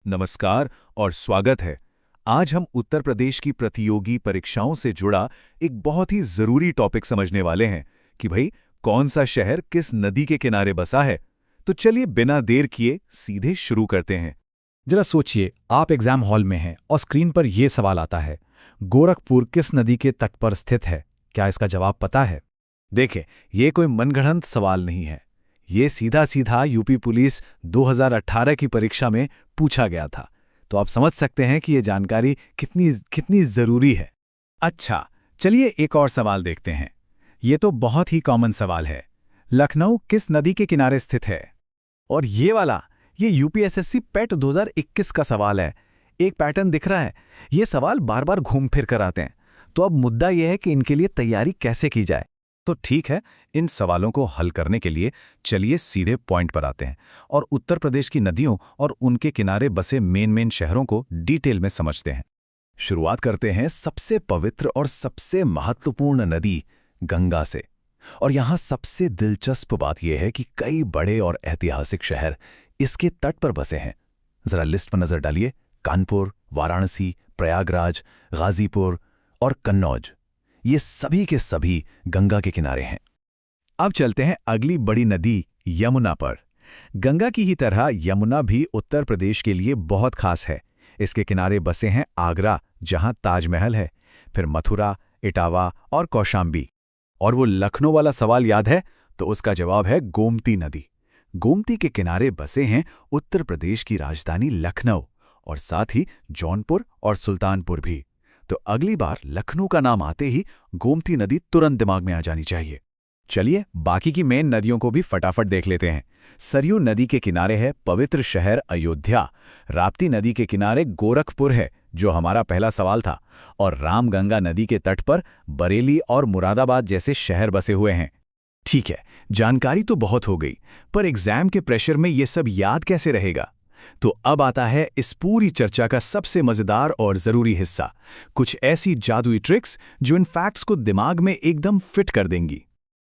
नमस्कार और स्वागत है। आज हम उत्तर प्रदेश की प्रतियोगी परीक्षाओं से जुड़ा एक बहुत ही जरूरी टॉपिक समझने वाले हैं कि भाई कौन सा शहर किस नदी के किनारे बसा है। तो चलिए बिना देर किए सीधे शुरू करते हैं। जरा सोचिए, आप एग्जाम हॉल में हैं और स्क्रीन पर यह सवाल आता है, गोरखपुर किस नदी के तट पर स्थित है? क्या इसका जवाब पता है? देखें, ये कोई मनगढ़ंत सवाल नहीं है। ये सीधा सीधा यूपी पुलिस 2018 की परीक्षा में पूछा गया था। तो आप समझ सकते हैं कि ये जानकारी कितनी कितनी जरूरी है। अच्छा, चलिए एक और सवाल देखते हैं। ये तो बहुत ही कॉमन सवाल है। लखनऊ किस नदी के किनारे स्थित है? और ये वाला, ये यूपीएसएससी पेट 2021 का सवाल है। एक पैटर्न दिख रहा है। ये सवाल बार बार घूम फिर कर आते हैं। तो अब मुद्दा यह है कि इनके लिए तैयारी कैसे की जाए। तो ठीक है, इन सवालों को हल करने के लिए चलिए सीधे पॉइंट पर आते हैं और उत्तर प्रदेश की नदियों और उनके किनारे बसे मेन शहरों को डिटेल में समझते हैं। शुरुआत करते हैं सबसे पवित्र और सबसे महत्वपूर्ण नदी गंगा से। और यहाँ सबसे दिलचस्प बात यह है कि कई बड़े और ऐतिहासिक शहर इसके तट पर बसे हैं। जरा लिस्ट पर नजर डालिए। कानपुर, वाराणसी, प्रयागराज, गाजीपुर और कन्नौज, ये सभी के सभी गंगा के किनारे हैं। अब चलते हैं अगली बड़ी नदी यमुना पर। गंगा की ही तरह यमुना भी उत्तर प्रदेश के लिए बहुत खास है। इसके किनारे बसे हैं आगरा, जहां ताजमहल है, फिर मथुरा, इटावा और कौशाम्बी। और वो लखनऊ वाला सवाल याद है? तो उसका जवाब है गोमती नदी। गोमती के किनारे बसे हैं उत्तर प्रदेश की राजधानी लखनऊ और साथ ही जौनपुर और सुल्तानपुर भी। तो अगली बार लखनऊ का नाम आते ही गोमती नदी तुरंत दिमाग में आ जानी चाहिए। चलिए बाकी की मेन नदियों को भी फटाफट देख लेते हैं। सरयू नदी के किनारे है पवित्र शहर अयोध्या। राप्ती नदी के किनारे गोरखपुर है, जो हमारा पहला सवाल था। और रामगंगा नदी के तट पर बरेली और मुरादाबाद जैसे शहर बसे हुए हैं। ठीक है, जानकारी तो बहुत हो गई, पर एग्जाम के प्रेशर में ये सब याद कैसे रहेगा? तो अब आता है इस पूरी चर्चा का सबसे मजेदार और जरूरी हिस्सा, कुछ ऐसी जादुई ट्रिक्स जो इन फैक्ट्स को दिमाग में एकदम फिट कर देंगी।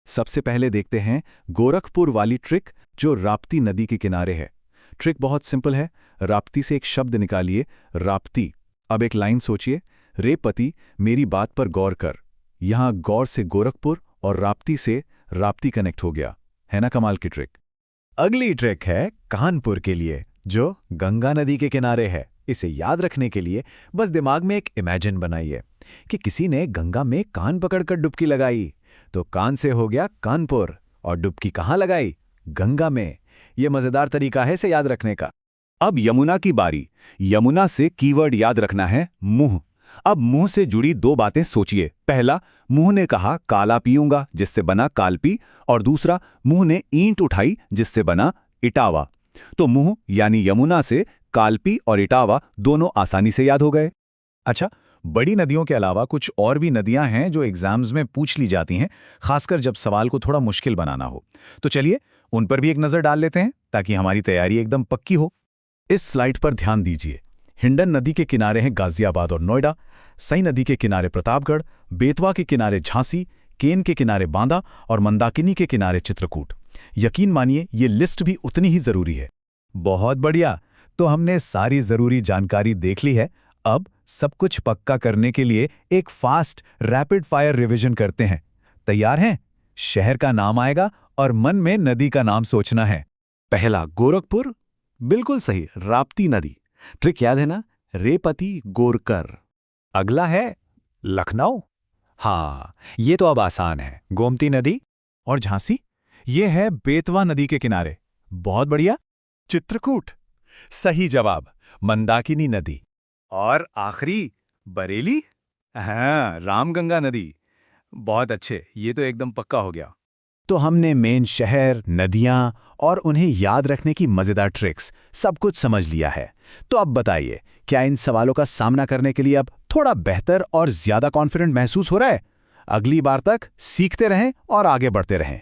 सबसे पहले देखते हैं गोरखपुर वाली ट्रिक, जो राप्ती नदी के किनारे है। ट्रिक बहुत सिंपल है। राप्ती से एक शब्द निकालिए, राप्ती। अब एक लाइन सोचिए, रे पति मेरी बात पर गौर कर। यहां गौर से गोरखपुर और राप्ती से राप्ती कनेक्ट हो गया। है ना कमाल की ट्रिक? अगली ट्रिक है कानपुर के लिए, जो गंगा नदी के किनारे है। इसे याद रखने के लिए बस दिमाग में एक इमेजिन बनाइए कि किसी ने गंगा में कान पकड़कर डुबकी लगाई, तो कान से हो गया कानपुर, और डुबकी कहाँ लगाई? गंगा में। यह मजेदार तरीका है इसे याद रखने का। अब यमुना की बारी। यमुना से कीवर्ड याद रखना है मुंह। अब मुंह से जुड़ी दो बातें सोचिए। पहला, मुंह ने कहा काला पीऊंगा, जिससे बना कालपी, और दूसरा, मुंह ने ईंट उठाई, जिससे बना इटावा। तो मुंह यानी यमुना से कालपी और इटावा दोनों आसानी से याद हो गए। अच्छा, बड़ी नदियों के अलावा कुछ और भी नदियां हैं जो एग्जाम्स में पूछ ली जाती हैं, खासकर जब सवाल को थोड़ा मुश्किल बनाना हो। तो चलिए उन पर भी एक नजर डाल लेते हैं, ताकि हमारी तैयारी एकदम पक्की हो। इस स्लाइड पर ध्यान दीजिए। हिंडन नदी के किनारे हैं गाजियाबाद और नोएडा, सई नदी के किनारे प्रतापगढ़, बेतवा के किनारे झांसी, केन के किनारे बांदा और मंदाकिनी के किनारे चित्रकूट। यकीन मानिए ये लिस्ट भी उतनी ही जरूरी है। बहुत बढ़िया, तो हमने सारी जरूरी जानकारी देख ली है। अब सब कुछ पक्का करने के लिए एक फास्ट रैपिड फायर रिवीजन करते हैं। तैयार हैं? शहर का नाम आएगा और मन में नदी का नाम सोचना है। पहला गोरखपुर, बिल्कुल सही, राप्ती नदी। ट्रिक याद है ना? रेपति गोरकर। अगला है लखनऊ। हाँ, ये तो अब आसान है, गोमती नदी। और झांसी, ये है बेतवा नदी के किनारे। बहुत बढ़िया। चित्रकूट, सही जवाब, मंदाकिनी नदी। और आखिरी बरेली, हाँ, रामगंगा नदी। बहुत अच्छे, ये तो एकदम पक्का हो गया। तो हमने मेन शहर, नदियां और उन्हें याद रखने की मजेदार ट्रिक्स सब कुछ समझ लिया है। तो अब बताइए, क्या इन सवालों का सामना करने के लिए अब थोड़ा बेहतर और ज्यादा कॉन्फिडेंट महसूस हो रहा है? अगली बार तक सीखते रहें और आगे बढ़ते रहें।